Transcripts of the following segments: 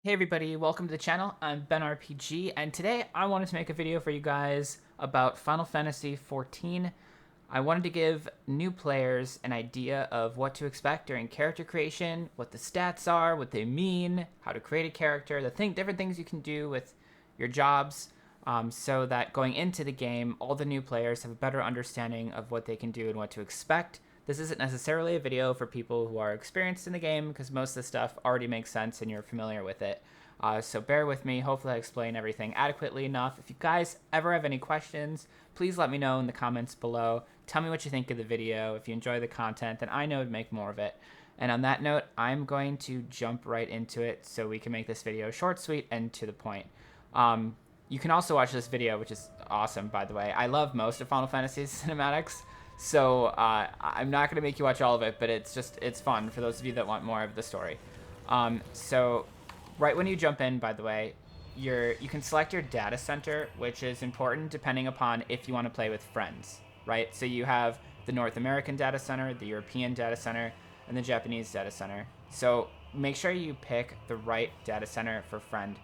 Hey everybody, welcome to the channel. I'm Ben RPG, and today I wanted to make a video for you guys about Final Fantasy XIV. I wanted to give new players an idea of what to expect during character creation, what the stats are, what they mean, how to create a character, different things you can do with your jobs, so that going into the game, all the new players have a better understanding of what they can do and what to expect. This isn't necessarily a video for people who are experienced in the game because most of the stuff already makes sense and you're familiar with it. So bear with me. Hopefully I explain everything adequately enough. If you guys ever have any questions, please let me know in the comments below. Tell me what you think of the video. If you enjoy the content, then I know to make more of it. And on that note, I'm going to jump right into it so we can make this video short, sweet, and to the point. You can also watch this video, which is awesome, by the way. I love most of Final Fantasy's cinematics, so I'm not going to make you watch all of it, but it's fun for those of you that want more of the story. So right when you jump in, by the way, you can select your data center, which is important depending upon if you want to play with friends, right? So you have the North American data center, the European data center, and the Japanese data center. So make sure you pick the right data center for friend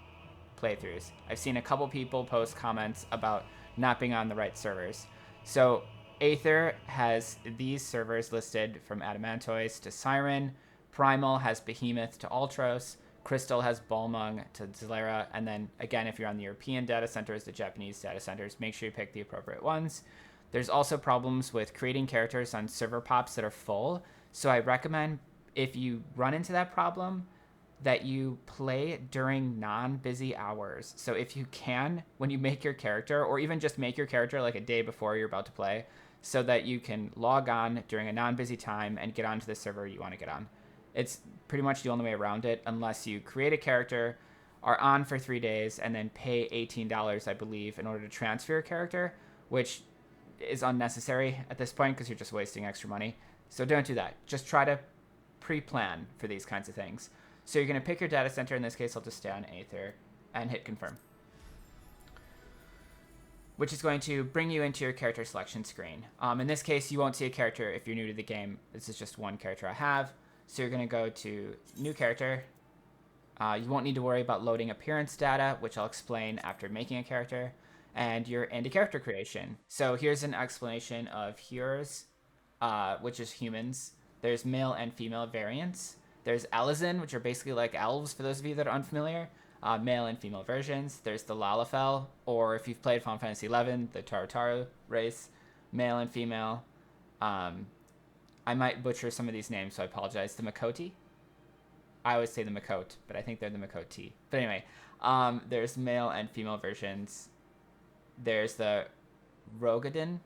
playthroughs. I've seen a couple people post comments about not being on the right servers. So Aether has these servers listed from Adamantoise to Siren. Primal has Behemoth to Ultros. Crystal has Balmung to Zalera. And then again, if you're on the European data centers, the Japanese data centers, make sure you pick the appropriate ones. There's also problems with creating characters on server pops that are full. So I recommend, if you run into that problem, that you play during non-busy hours. So if you can, when you make your character, or even just make your character like a day before you're about to play, so that you can log on during a non-busy time and get onto the server you want to get on. It's pretty much the only way around it, unless you create a character, are on for 3 days, and then pay $18, I believe, in order to transfer your character, which is unnecessary at this point because you're just wasting extra money. So don't do that. Just try to pre-plan for these kinds of things. So you're going to pick your data center. In this case, I'll just stay on Aether and hit confirm, which is going to bring you into your character selection screen. In this case, you won't see a character if you're new to the game. This is just one character I have. So you're going to go to new character. You won't need to worry about loading appearance data, which I'll explain after making a character. And you're into character creation. So here's an explanation of heroes, which is humans. There's male and female variants. There's Elezen, which are basically like elves, for those of you that are unfamiliar. Male and female versions. There's the Lalafell, or if you've played Final Fantasy XI, the Tartaru race, male and female. I might butcher some of these names, so I apologize. The Makoti. I always say the Makot, but I think they're the Makoti. But anyway, there's male and female versions. There's the Rogadin.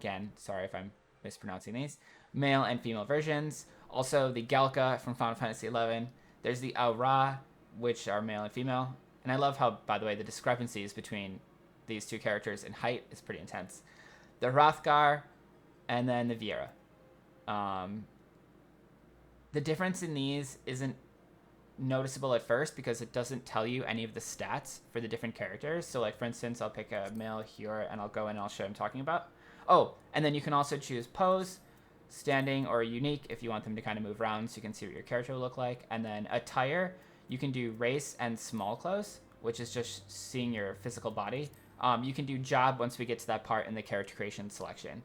Again, sorry if I'm mispronouncing these. Male and female versions. Also, the Galka from Final Fantasy XI. There's the Aura, which are male and female. And I love how, by the way, the discrepancies between these two characters in height is pretty intense. The Hrothgar, and then the Viera. The difference in these isn't noticeable at first because it doesn't tell you any of the stats for the different characters. So, like, for instance, I'll pick a male hero and I'll go in and I'll show what I'm talking about. Oh, and then you can also choose pose, standing, or unique if you want them to kind of move around so you can see what your character will look like. And then attire, you can do race and small clothes, which is just seeing your physical body. You can do job once we get to that part in the character creation selection.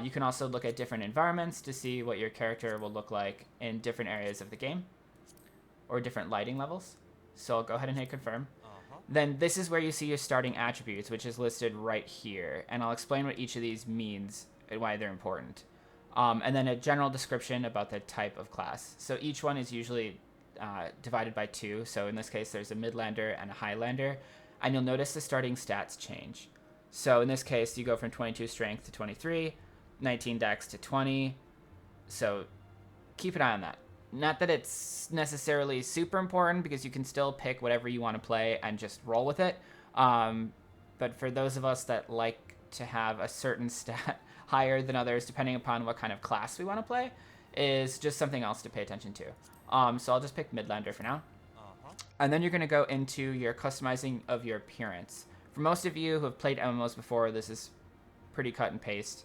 You can also look at different environments to see what your character will look like in different areas of the game or different lighting levels. So I'll go ahead and hit confirm. Then this is where you see your starting attributes, which is listed right here. And I'll explain what each of these means and why they're important. And then a general description about the type of class. So each one is usually divided by 2. So in this case, there's a Midlander and a Highlander. And you'll notice the starting stats change. So in this case, you go from 22 strength to 23, 19 dex to 20. So keep an eye on that. Not that it's necessarily super important because you can still pick whatever you want to play and just roll with it. But for those of us that like to have a certain stat higher than others, depending upon what kind of class we want to play, is just something else to pay attention to. So I'll just pick Midlander for now. And then you're going to go into your customizing of your appearance. For most of you who have played MMOs before, this is pretty cut and paste.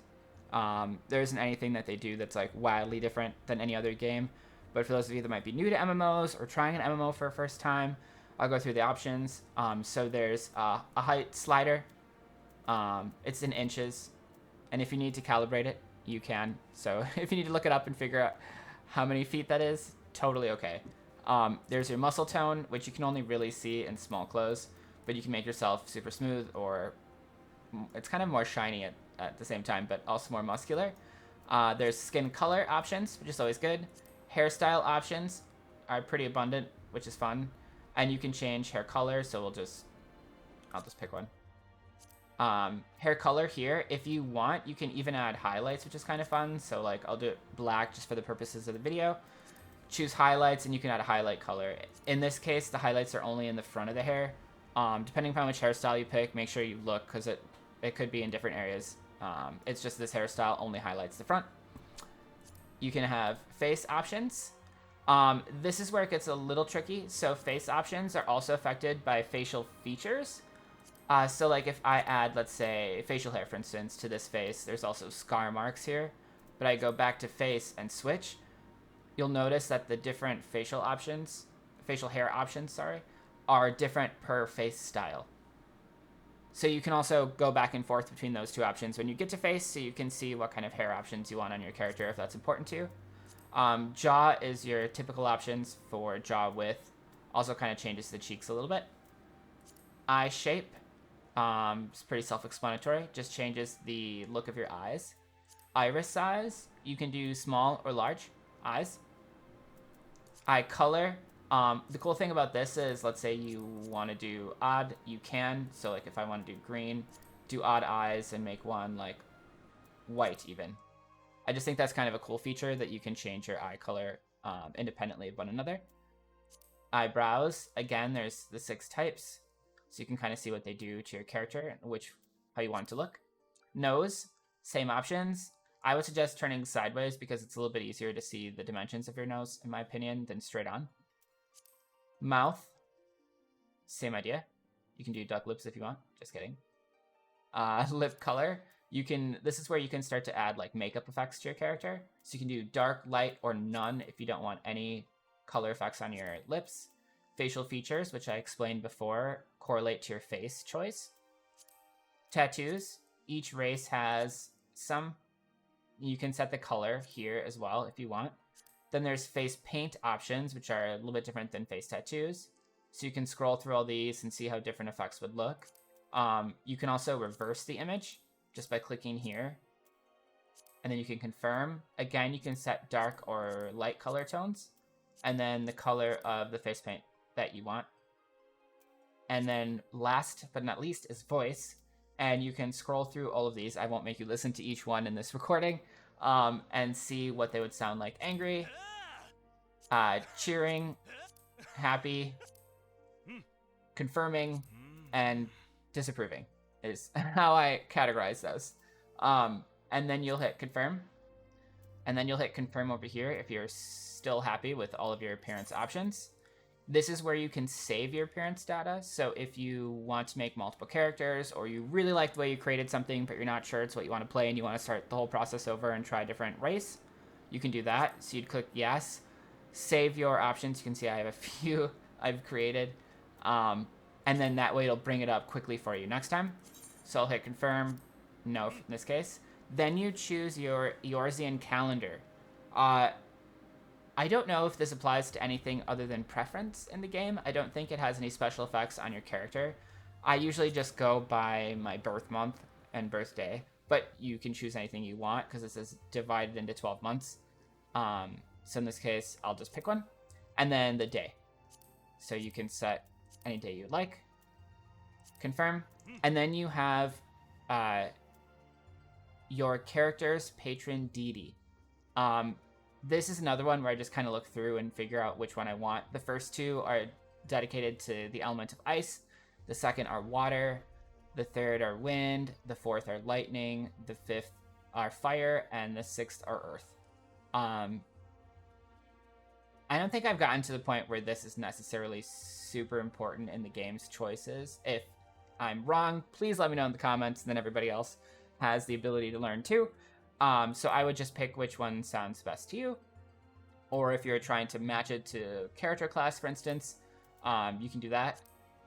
There isn't anything that they do that's like wildly different than any other game. But for those of you that might be new to MMOs or trying an MMO for a first time, I'll go through the options. So there's a height slider. It's in inches. And if you need to calibrate it, you can. So if you need to look it up and figure out how many feet that is, totally okay. There's your muscle tone, which you can only really see in small clothes, but you can make yourself super smooth, or it's kind of more shiny at the same time, but also more muscular. There's skin color options, which is always good. Hairstyle options are pretty abundant, which is fun. And you can change hair color, so I'll just pick one. Hair color here, if you want, you can even add highlights, which is kind of fun. So like I'll do it black just for the purposes of the video. Choose highlights and you can add a highlight color. In this case, the highlights are only in the front of the hair. Depending upon which hairstyle you pick, make sure you look, because it could be in different areas. It's just this hairstyle only highlights the front. You can have face options. This is where it gets a little tricky. So face options are also affected by facial features. So like if I add, let's say, facial hair, for instance, to this face, there's also scar marks here. But I go back to face and switch, you'll notice that the different facial hair options, are different per face style. So you can also go back and forth between those two options when you get to face, so you can see what kind of hair options you want on your character if that's important to you. Jaw is your typical options for jaw width. Also kind of changes the cheeks a little bit. Eye shape. It's pretty self-explanatory. Just changes the look of your eyes. Iris size. You can do small or large eyes. Eye color. The cool thing about this is, let's say you want to do odd, you can. So like if I want to do green, do odd eyes and make one like white even. I just think that's kind of a cool feature that you can change your eye color independently of one another. Eyebrows. Again, there's the 6 types. So you can kind of see what they do to your character and how you want it to look. Nose, same options. I would suggest turning sideways because it's a little bit easier to see the dimensions of your nose, in my opinion, than straight on. Mouth, same idea. You can do duck lips if you want. Just kidding. Lip color. This is where you can start to add like makeup effects to your character. So you can do dark, light, or none if you don't want any color effects on your lips. Facial features, which I explained before, correlate to your face choice. Tattoos. Each race has some. You can set the color here as well if you want. Then there's face paint options, which are a little bit different than face tattoos. So you can scroll through all these and see how different effects would look. You can also reverse the image just by clicking here. And then you can confirm. Again, you can set dark or light color tones. And then the color of the face paint that you want. And then last but not least is voice. And you can scroll through all of these. I won't make you listen to each one in this recording. And see what they would sound like. Angry, cheering, happy, confirming, and disapproving is how I categorize those. And then you'll hit confirm. And then you'll hit confirm over here if you're still happy with all of your appearance options. This is where you can save your appearance data. So if you want to make multiple characters, or you really like the way you created something, but you're not sure it's what you want to play and you want to start the whole process over and try a different race, you can do that. So you'd click yes, save your options. You can see I have a few I've created. And then that way it'll bring it up quickly for you next time. So I'll hit confirm, no in this case. Then you choose your Eorzean calendar. I don't know if this applies to anything other than preference in the game. I don't think it has any special effects on your character. I usually just go by my birth month and birthday, but you can choose anything you want because this is divided into 12 months. So in this case, I'll just pick one. And then the day. So you can set any day you'd like. Confirm. And then you have your character's patron deity. This is another one where I just kind of look through and figure out which one I want. The first 2 are dedicated to the element of ice. The second are water. The third are wind. The fourth are lightning. The fifth are fire. And the sixth are earth. I don't think I've gotten to the point where this is necessarily super important in the game's choices. If I'm wrong, please let me know in the comments, and then everybody else has the ability to learn too. So I would just pick which one sounds best to you. Or if you're trying to match it to character class, for instance, You can do that.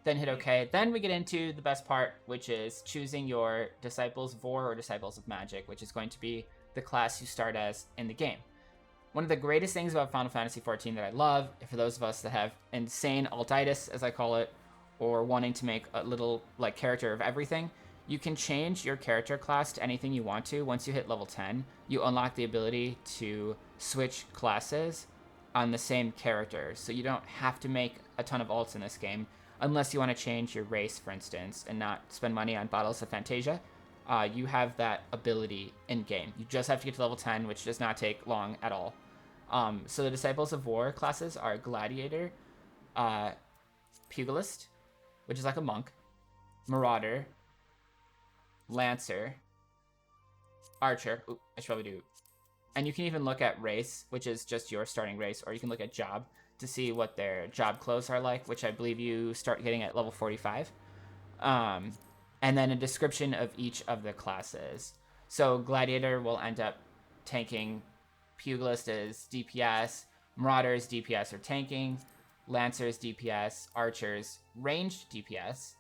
Then hit OK. Then we get into the best part, which is choosing your Disciples of War or Disciples of Magic, which is going to be the class you start as in the game. One of the greatest things about Final Fantasy XIV that I love, for those of us that have insane altitis, as I call it, or wanting to make a little like character of everything, you can change your character class to anything you want to. Once you hit level 10, you unlock the ability to switch classes on the same character. So you don't have to make a ton of alts in this game, unless you want to change your race, for instance, and not spend money on Bottles of Fantasia. You have that ability in-game. You just have to get to level 10, which does not take long at all. So the Disciples of War classes are Gladiator, Pugilist, which is like a monk, Marauder, Lancer, Archer. Ooh, I should probably do. And you can even look at race, which is just your starting race, or you can look at job to see what their job clothes are like, which I believe you start getting at level 45. And then a description of each of the classes. So Gladiator will end up tanking, Pugilist is DPS, Marauder's DPS or tanking, Lancer's DPS, Archer's ranged DPS.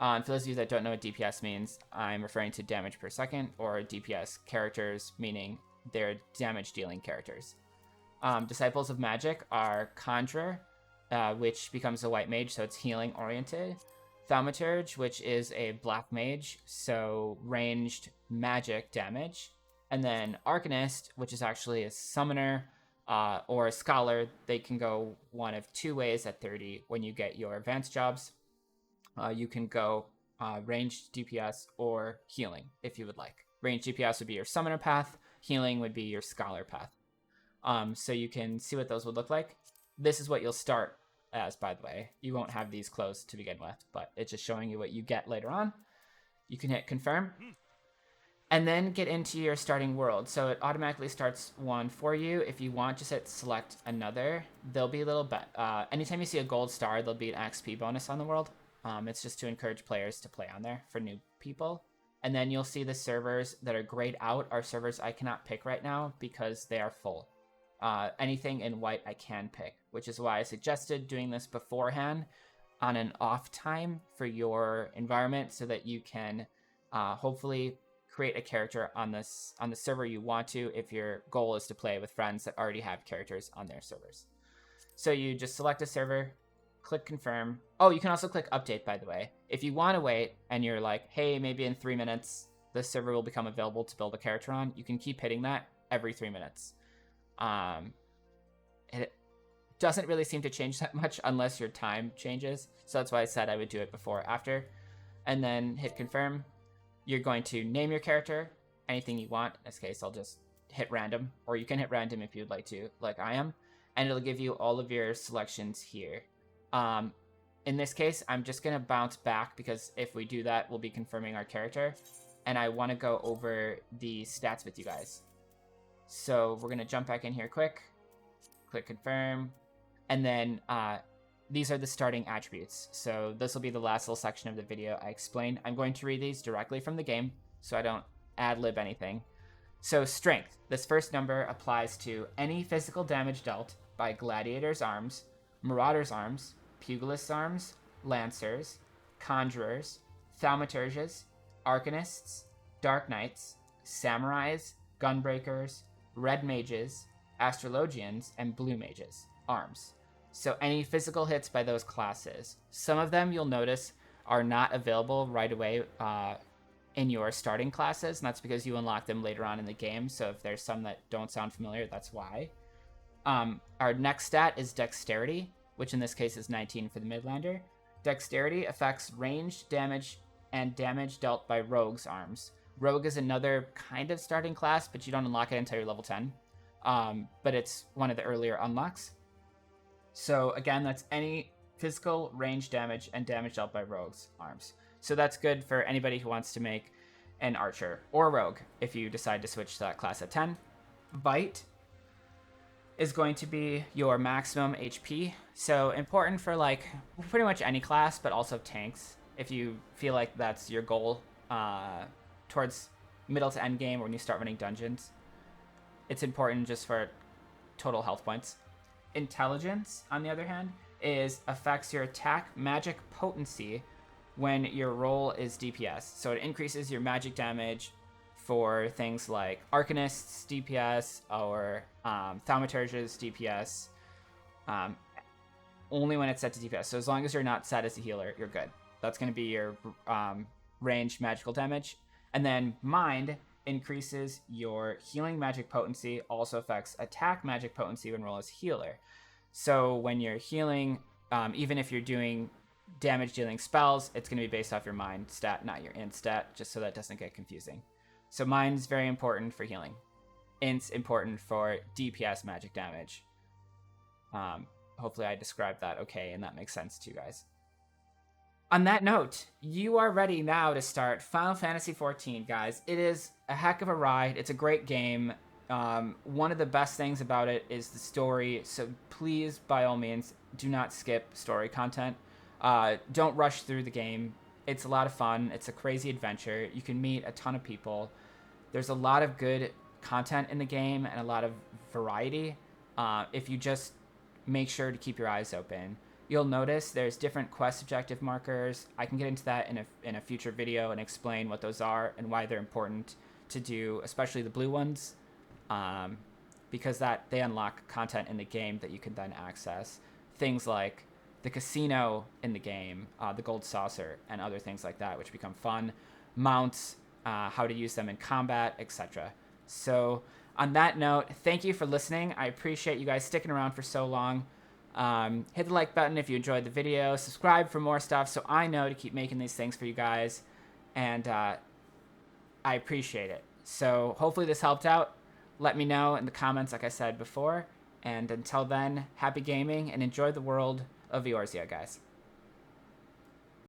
For those of you that don't know what DPS means, I'm referring to damage per second, or DPS characters, meaning they're damage dealing characters. Disciples of Magic are Conjurer, which becomes a white mage, so it's healing oriented. Thaumaturge, which is a black mage, so ranged magic damage. And then Arcanist, which is actually a summoner or a scholar. They can go one of two ways at 30 when you get your advanced jobs. You can go ranged DPS or healing if you would like. Ranged DPS would be your summoner path. Healing would be your scholar path. So you can see what those would look like. This is what you'll start as, by the way. You won't have these clothes to begin with, but it's just showing you what you get later on. You can hit confirm and then get into your starting world. So it automatically starts one for you. If you want, just hit select another. There'll be a little bit, anytime you see a gold star, there'll be an XP bonus on the world. It's just to encourage players to play on there for new people. And then you'll see the servers that are grayed out are servers I cannot pick right now because they are full. Anything in white I can pick, which is why I suggested doing this beforehand on an off time for your environment so that you can hopefully create a character on the server you want to if your goal is to play with friends that already have characters on their servers. So you just select a server, click confirm. Oh, you can also click update, by the way. If you want to wait and you're like, hey, maybe in 3 minutes the server will become available to build a character on, you can keep hitting that every 3 minutes. It doesn't really seem to change that much unless your time changes. So that's why I said I would do it before or after. And then hit confirm. You're going to name your character, anything you want. In this case, I'll just hit random, or you can hit random if you'd like to, like I am. And it'll give you all of your selections here. In this case, I'm just going to bounce back because if we do that, we'll be confirming our character. And I want to go over the stats with you guys. So we're going to jump back in here quick. Click confirm. And then these are the starting attributes. So this will be the last little section of the video I explained. I'm going to read these directly from the game so I don't ad-lib anything. So strength. This first number applies to any physical damage dealt by Gladiator's arms, Marauder's arms, Pugilist's arms, Lancers, Conjurers, Thaumaturges, Arcanists, Dark Knights, Samurais, Gunbreakers, Red Mages, Astrologians, and Blue Mages arms. So any physical hits by those classes. Some of them you'll notice are not available right away in your starting classes, and that's because you unlock them later on in the game. So if there's some that don't sound familiar, that's why. Our next stat is Dexterity, which in this case is 19 for the Midlander. Dexterity affects ranged damage and damage dealt by Rogue's arms. Rogue is another kind of starting class, but you don't unlock it until you're level 10. But it's one of the earlier unlocks. So again, that's any physical, range damage, and damage dealt by Rogue's arms. So that's good for anybody who wants to make an Archer or Rogue if you decide to switch to that class at 10. Bite is going to be your maximum HP. So important for like pretty much any class, but also tanks. If you feel like that's your goal towards middle to end game or when you start running dungeons, it's important just for total health points. Intelligence, on the other hand, is affects your attack magic potency when your roll is DPS. So it increases your magic damage for things like Arcanist's DPS or Thaumaturge's DPS, only when it's set to DPS. So as long as you're not set as a healer, you're good. That's going to be your ranged magical damage. And then Mind increases your healing magic potency, also affects attack magic potency when roll as healer. So when you're healing, even if you're doing damage dealing spells, it's going to be based off your Mind stat, not your int stat, just so that doesn't get confusing. So Mind's very important for healing. Int's important for DPS magic damage. Hopefully I described that okay and that makes sense to you guys. On that note, you are ready now to start Final Fantasy XIV, guys. It is a heck of a ride. It's a great game. One of the best things about it is the story, so please, by all means, do not skip story content. Don't rush through the game. It's a lot of fun. It's a crazy adventure. You can meet a ton of people. There's a lot of good content in the game and a lot of variety. If you just make sure to keep your eyes open. You'll notice there's different quest objective markers. I can get into that in a future video and explain what those are and why they're important to do, especially the blue ones, because they unlock content in the game that you can then access. Things like the casino in the game, the gold saucer, and other things like that, which become fun. Mounts, how to use them in combat, etc. So on that note, thank you for listening. I appreciate you guys sticking around for so long. Hit the like button if you enjoyed the video. Subscribe for more stuff so I know to keep making these things for you guys. And I appreciate it. So hopefully this helped out. Let me know in the comments like I said before. And until then, happy gaming and enjoy the world of Eorzea, guys.